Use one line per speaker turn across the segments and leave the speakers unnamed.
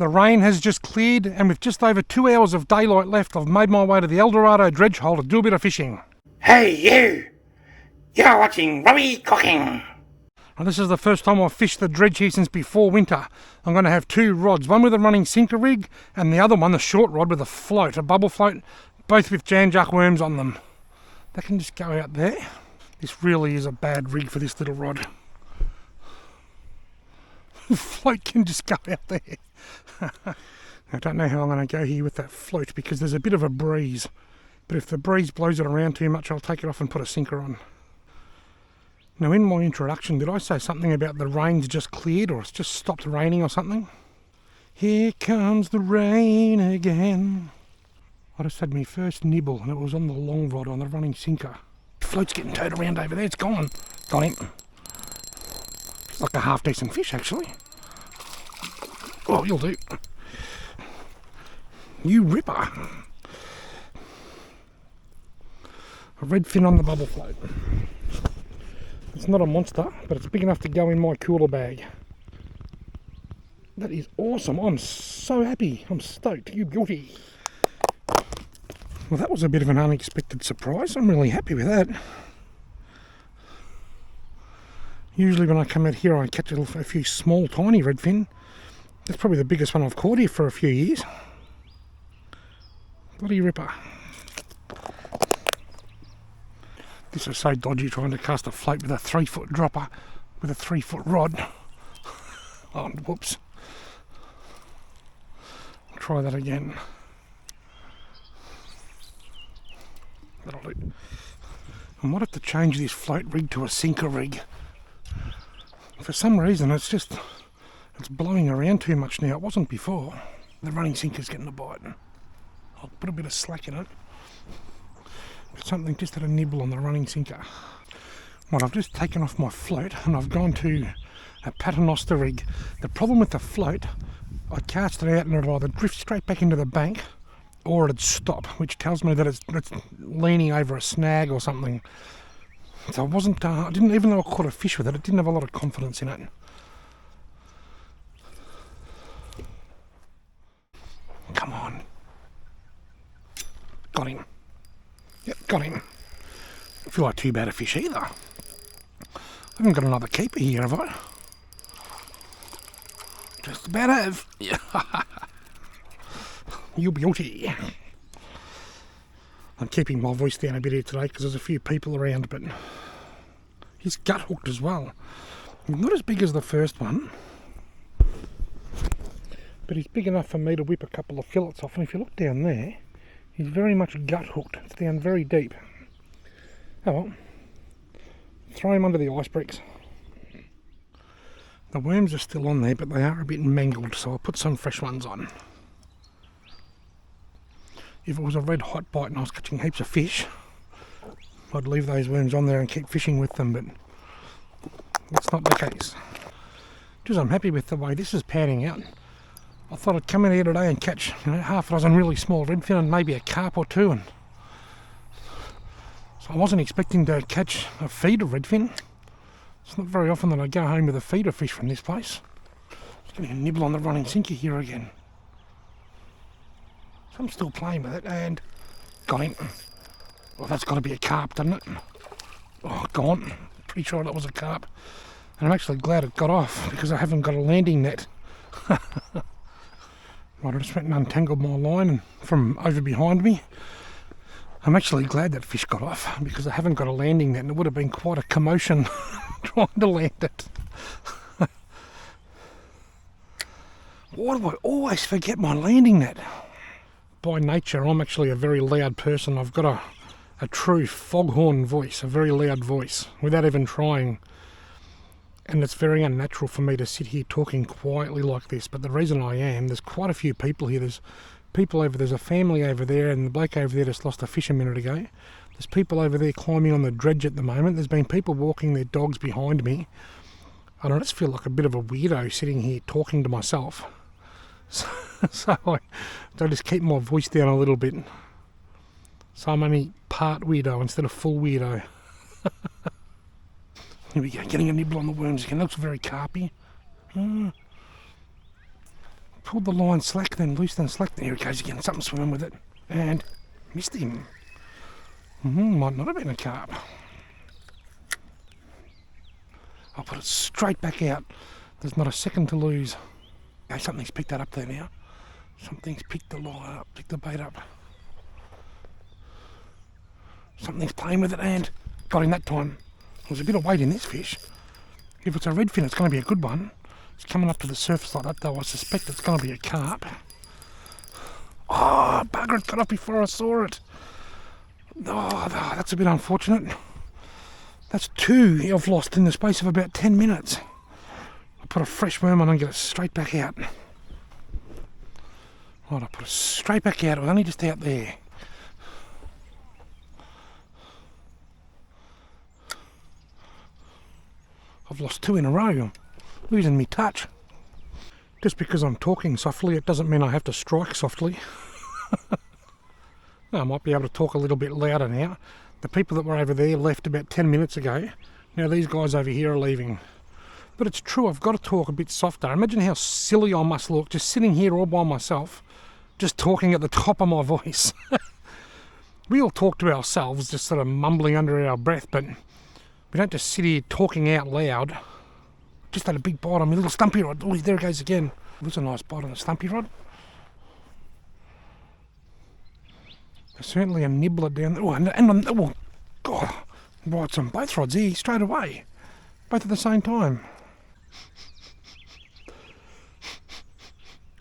The rain has just cleared, and with just over 2 hours of daylight left, I've made my way to the Eldorado dredge hole to do a bit of fishing.
Hey you! You're watching Robbie Cooking!
Now, this is the first time I've fished the dredge here since before winter. I'm going to have 2 rods, one with a running sinker rig, and the other one, the short rod, with a float, a bubble float, both with Jan-Juck worms on them. They can just go out there. This really is a bad rig for this little rod. The float can just go out there. I don't know how I'm going to go here with that float because there's a bit of a breeze. But if the breeze blows it around too much, I'll take it off and put a sinker on. Now, in my introduction, did I say something about the rain's just cleared or it's just stopped raining or something? Here comes the rain again. I just had my first nibble and it was on the long rod on the running sinker. The float's getting towed around over there. It's gone. Got him. It's like a half decent fish, actually. Oh, you'll do. You ripper. A redfin on the bubble float. It's not a monster, but it's big enough to go in my cooler bag. That is awesome. I'm so happy. I'm stoked. You beauty. Well, that was a bit of an unexpected surprise. I'm really happy with that. Usually when I come out here I catch a few small tiny redfin. That's probably the biggest one I've caught here for a few years. Bloody ripper. This is so dodgy trying to cast a float with a 3-foot dropper with a 3-foot rod. Oh, whoops. I'll try that again. That'll do. I might have to change this float rig to a sinker rig. For some reason it's blowing around too much now. It wasn't before. The running sinker's getting a bite. I'll put a bit of slack in it. But something just had a nibble on the running sinker. Well, I've just taken off my float and I've gone to a paternoster rig. The problem with the float, I cast it out and it'll either drift straight back into the bank or it'd stop, which tells me that it's leaning over a snag or something. So I didn't, even though I caught a fish with it, I didn't have a lot of confidence in it. Come on. Got him. Yep, got him. Don't feel like too bad a fish either. I haven't got another keeper here, have I? Just about have. Yeah. You beauty. I'm keeping my voice down a bit here today because there's a few people around, but he's gut hooked as well. Not as big as the first one, but he's big enough for me to whip a couple of fillets off. And if you look down there, he's very much gut hooked. It's down very deep. Oh well, throw him under the ice bricks. The worms are still on there, but they are a bit mangled, so I'll put some fresh ones on. If it was a red hot bite and I was catching heaps of fish, I'd leave those worms on there and keep fishing with them, but that's not the case. Because I'm happy with the way this is panning out. I thought I'd come in here today and catch half a dozen really small redfin and maybe a carp or two, and so I wasn't expecting to catch a feeder redfin. It's not very often that I go home with a feeder fish from this place. Just getting a nibble on the running sinker here again. I'm still playing with it and got him. Well, that's got to be a carp, doesn't it? Oh, gone. Pretty sure that was a carp. And I'm actually glad it got off because I haven't got a landing net. Right, I just went and untangled my line from over behind me. I'm actually glad that fish got off because I haven't got a landing net and it would have been quite a commotion trying to land it. Why do I always forget my landing net? By nature, I'm actually a very loud person. I've got a true foghorn voice, a very loud voice, without even trying. And it's very unnatural for me to sit here talking quietly like this. But the reason I am, there's quite a few people here. There's a family over there, and the bloke over there just lost a fish a minute ago. There's people over there climbing on the dredge at the moment. There's been people walking their dogs behind me. And I just feel like a bit of a weirdo sitting here talking to myself. So I just keep my voice down a little bit. So I'm only part weirdo instead of full weirdo. Here we go, getting a nibble on the worms again. Looks very carpy. pulled the line slack, then loose, then slack. There he goes again. Something swimming with it. And missed him. Might not have been a carp. I'll put it straight back out. There's not a second to lose. Okay, something's picked that up there now. Something's picked the line up, picked the bait up. Something's playing with it and got him that time. There's a bit of weight in this fish. If it's a redfin, it's going to be a good one. It's coming up to the surface like that though. I suspect it's going to be a carp. Oh, bugger, it got up before I saw it. Oh, that's a bit unfortunate. That's two I've lost in the space of about 10 minutes. I'll put a fresh worm on and get it straight back out. Right, I'll put it straight back out. It was only just out there. I've lost two in a row. Losing me touch. Just because I'm talking softly, it doesn't mean I have to strike softly. I might be able to talk a little bit louder now. The people that were over there left about 10 minutes ago. Now these guys over here are leaving. But it's true, I've got to talk a bit softer. Imagine how silly I must look just sitting here all by myself, just talking at the top of my voice. We all talk to ourselves, just sort of mumbling under our breath, but we don't just sit here talking out loud. Just had a big bite on my little stumpy rod. Oh, there it goes again. There's a nice bite on the stumpy rod. There's certainly a nibbler down there. Oh, oh, God, bites on both rods here straight away. Both at the same time.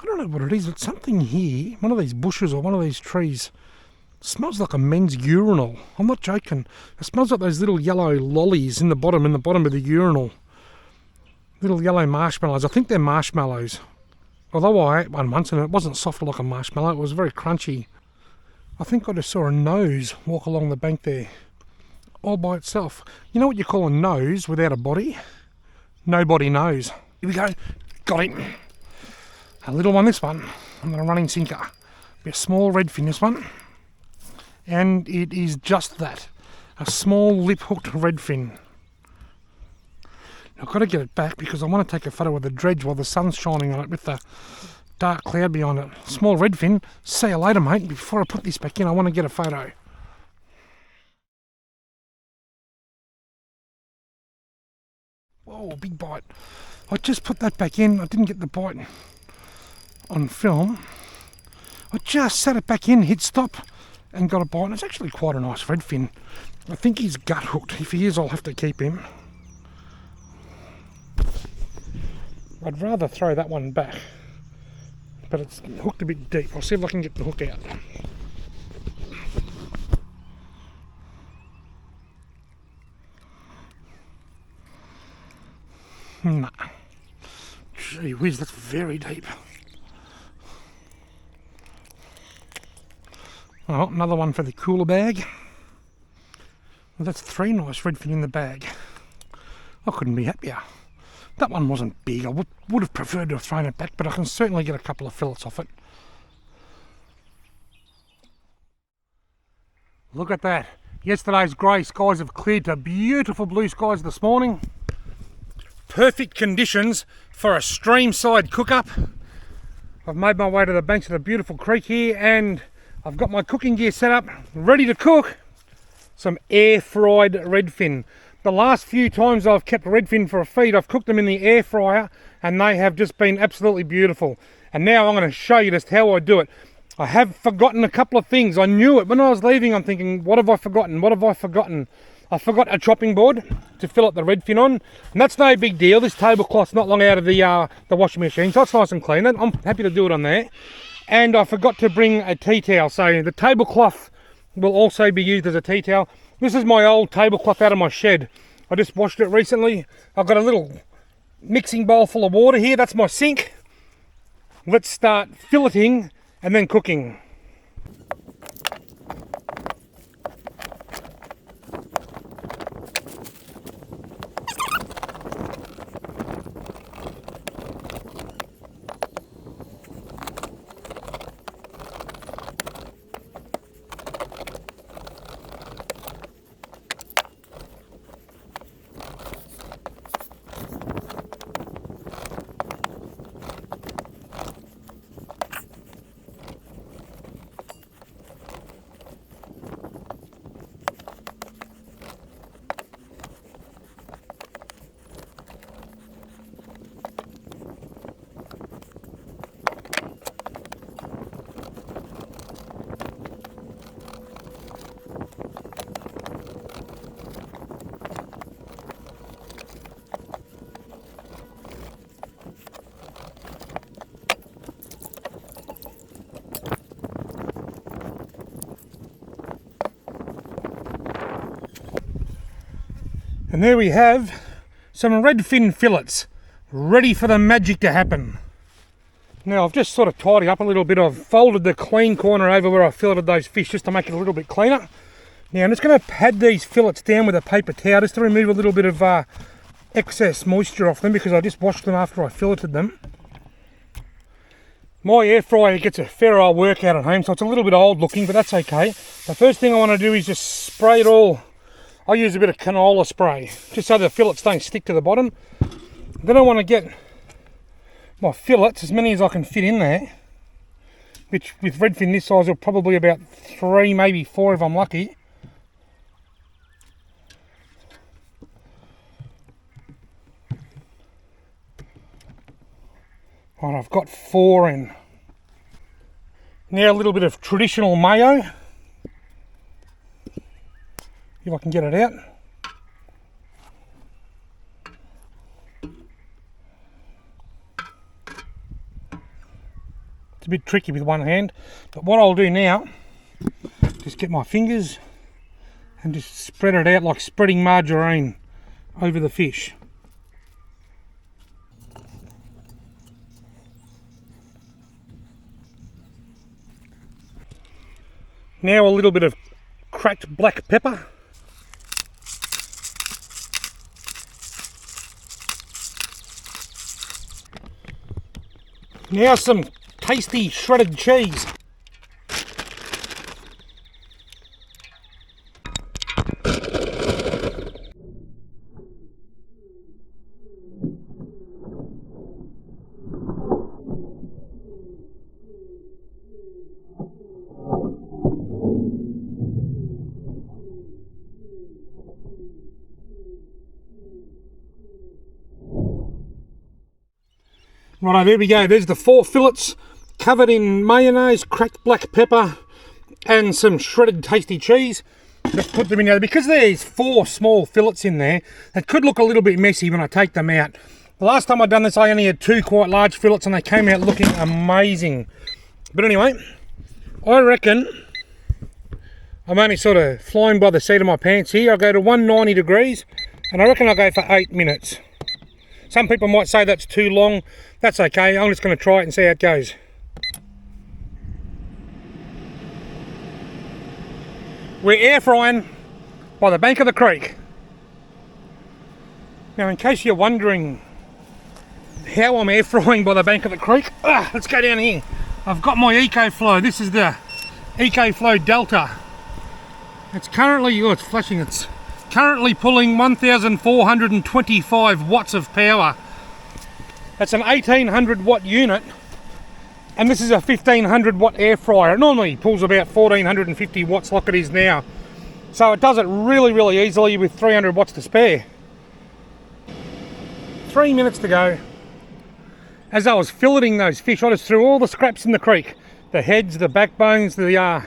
I don't know what it is, but something here, one of these bushes or one of these trees, smells like a men's urinal. I'm not joking. It smells like those little yellow lollies in the bottom of the urinal. Little yellow marshmallows. I think they're marshmallows. Although I ate one once and it wasn't soft like a marshmallow, it was very crunchy. I think I just saw a nose walk along the bank there, all by itself. You know what you call a nose without a body? Nobody knows. Here we go. Got him. A little one, this one. I'm going to running sinker. Be a small redfin, this one. And it is just that. A small lip-hooked redfin. I've got to get it back because I want to take a photo of the dredge while the sun's shining on it with the dark cloud behind it. Small redfin. See you later, mate. Before I put this back in, I want to get a photo. Whoa, big bite. I just put that back in. I didn't get the bite on film. I just set it back in, hit stop, and got a bite. And it's actually quite a nice redfin. I think he's gut hooked. If he is, I'll have to keep him. I'd rather throw that one back, but it's hooked a bit deep. I'll see if I can get the hook out. Nah. Gee whiz, that's very deep. Oh, another one for the cooler bag. Well, that's three nice redfin in the bag. I couldn't be happier. That one wasn't big. I would have preferred to have thrown it back, but I can certainly get a couple of fillets off it. Look at that. Yesterday's grey skies have cleared to beautiful blue skies this morning. Perfect conditions for a stream-side cook-up. I've made my way to the banks of the beautiful creek here and I've got my cooking gear set up, ready to cook some air-fried redfin. The last few times I've kept redfin for a feed, I've cooked them in the air fryer and they have just been absolutely beautiful. And now I'm going to show you just how I do it. I have forgotten a couple of things. I knew it. When I was leaving, I'm thinking, what have I forgotten? What have I forgotten? I forgot a chopping board to fill up the redfin on. And that's no big deal. This tablecloth's not long out of the washing machine, so it's nice and clean. I'm happy to do it on there. And I forgot to bring a tea towel. So the tablecloth will also be used as a tea towel. This is my old tablecloth out of my shed. I just washed it recently. I've got a little mixing bowl full of water here. That's my sink. Let's start filleting and then cooking. And there we have some redfin fillets, ready for the magic to happen. Now I've just sort of tidied up a little bit. I've folded the clean corner over where I filleted those fish just to make it a little bit cleaner. Now I'm just going to pad these fillets down with a paper towel just to remove a little bit of excess moisture off them, because I just washed them after I filleted them. My air fryer gets a fair old workout at home, so it's a little bit old looking, but that's okay. The first thing I want to do is just spray it all. I use a bit of canola spray, just so the fillets don't stick to the bottom. Then I want to get my fillets, as many as I can fit in there, which with redfin this size are probably about 3, maybe 4 if I'm lucky. Right, I've got 4 in. Now a little bit of traditional mayo, if I can get it out. It's a bit tricky with one hand, but what I'll do now, just get my fingers and just spread it out like spreading margarine over the fish. Now a little bit of cracked black pepper. Now some tasty shredded cheese. Righto, there we go. There's the 4 fillets covered in mayonnaise, cracked black pepper and some shredded tasty cheese. Let's put them in there. Because there's 4 small fillets in there, it could look a little bit messy when I take them out. The last time I'd done this, I only had 2 quite large fillets and they came out looking amazing. But anyway, I reckon I'm only sort of flying by the seat of my pants here. I'll go to 190 degrees and I reckon I'll go for 8 minutes. Some people might say that's too long. That's okay, I'm just going to try it and see how it goes. We're air frying by the bank of the creek. Now in case you're wondering how I'm air frying by the bank of the creek, let's go down here. I've got my EcoFlow. This is the EcoFlow Delta. It's currently, it's flashing, it's currently pulling 1,425 watts of power. That's an 1800 watt unit, and this is a 1500 watt air fryer. It normally pulls about 1450 watts like it is now. So it does it really, really easily with 300 watts to spare. 3 minutes to go. As I was filleting those fish, I just threw all the scraps in the creek. The heads, the backbones, the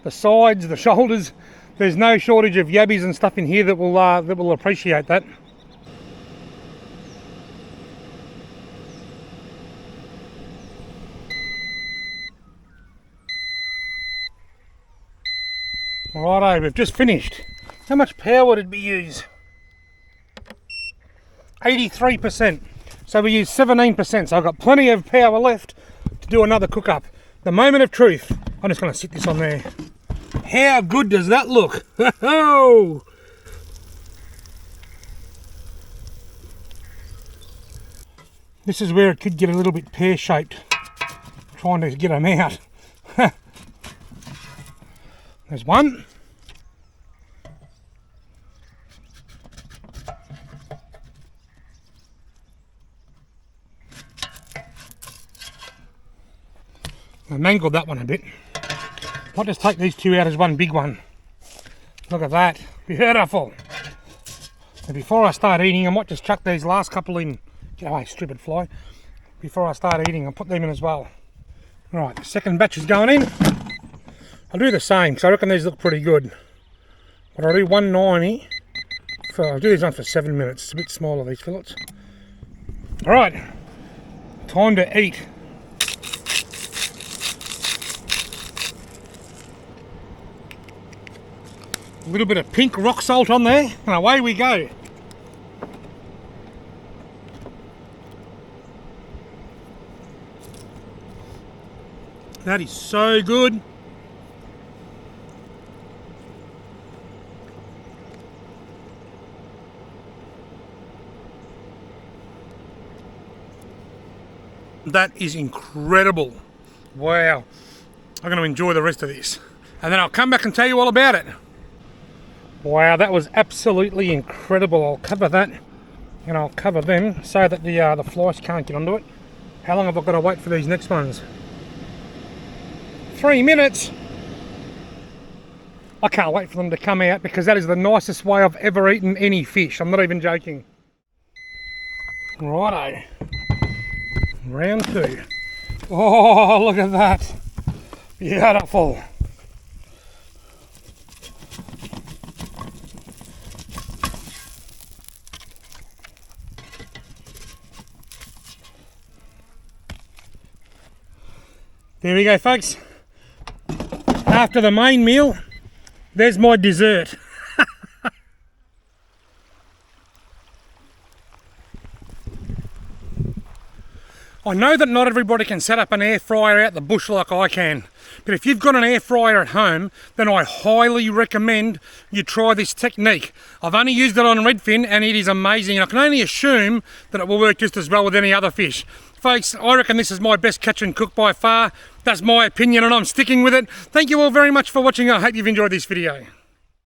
sides, the shoulders. There's no shortage of yabbies and stuff in here that will appreciate that. Righto, we've just finished. How much power did we use? 83%. So we used 17%. So I've got plenty of power left to do another cook up. The moment of truth. I'm just going to sit this on there. How good does that look? Oh! This is where it could get a little bit pear-shaped, trying to get them out. There's one. I mangled that one a bit. I'll just take these 2 out as one big one. Look at that. Beautiful. And before I start eating, I might just chuck these last couple in. Get away, stupid fly. Before I start eating, I'll put them in as well. Right, the second batch is going in. I'll do the same, because I reckon these look pretty good. But I'll do 190. I'll do these on for 7 minutes. It's a bit smaller, these fillets. Alright, time to eat. A little bit of pink rock salt on there, and away we go. That is so good. That is incredible. Wow. I'm going to enjoy the rest of this. And then I'll come back and tell you all about it. Wow, that was absolutely incredible. I'll cover that and I'll cover them so that the flies can't get onto it. How long have I got to wait for these next ones? 3 minutes. I can't wait for them to come out because that is the nicest way I've ever eaten any fish. I'm not even joking. Righto. Round 2. Oh, look at that. Beautiful. There we go, folks. After the main meal, there's my dessert. I know that not everybody can set up an air fryer out the bush like I can, but if you've got an air fryer at home, then I highly recommend you try this technique. I've only used it on redfin and it is amazing. I can only assume that it will work just as well with any other fish. Folks, I reckon this is my best catch and cook by far. That's my opinion and I'm sticking with it. Thank you all very much for watching. I hope you've enjoyed this video.